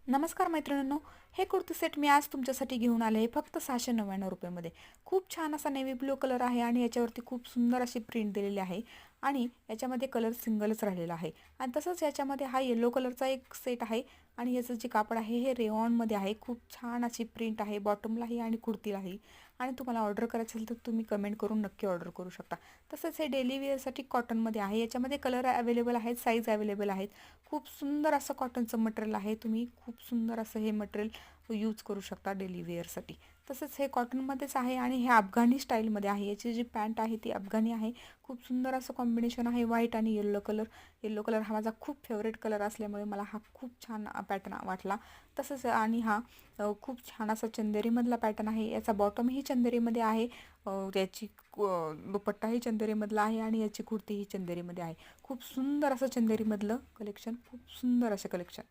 नमस्कार मैत्रिणींनो, हे कुर्ती सेट मी आज तुमच्यासाठी घेऊन आले आहे फक्त 699 रुपयामध्ये. खूप छान असा नेव्ही ब्लू कलर आहे आणि याच्यावरती खूप सुंदर अशी प्रिंट दिलेली आहे आणि याच्यामध्ये कलर सिंगलच राहिलेला आहे. आणि तसंच याच्यामध्ये हा येलो कलरचा एक सेट आहे आणि याचं जे कापड आहे हे रेयॉनमध्ये आहे. खूप छान अशी प्रिंट आहे बॉटमलाही आणि कुर्तीलाही. आणि तुम्हाला ऑर्डर करायचं असेल तर तुम्ही कमेंट करून नक्की ऑर्डर करू शकता. तसंच हे डेली वेअरसाठी कॉटनमध्ये आहे. याच्यामध्ये कलर अवेलेबल आहेत, साईज अवेलेबल आहेत. खूप सुंदर असं कॉटनचं मटेरियल आहे. तुम्ही खूप सुंदर असं हे मटेरियल यूज करू शकता डेली वेअरसाठी. तसंच हे कॉटनमध्येच आहे आणि हे अफगाणी स्टाईलमध्ये आहे. याची जी पॅन्ट आहे ती अफगाणी आहे. खूप सुंदर असं कॉम्बिनेशन आहे व्हाईट आणि येलो कलर. येलो कलर हा माझा खूप फेवरेट कलर असल्यामुळे मला हा खूप छान पॅटर्न वाटला. तसंच आणि हा खूप छान असा चंदेरीमधला पॅटर्न आहे. याचा बॉटमही चंदेरीमध्ये आहे. याची दुपट्टाही चंदेरीमधला आहे आणि याची कुर्तीही चंदेरीमध्ये आहे. खूप सुंदर असं चंदेरीमधलं कलेक्शन, खूप सुंदर असं कलेक्शन.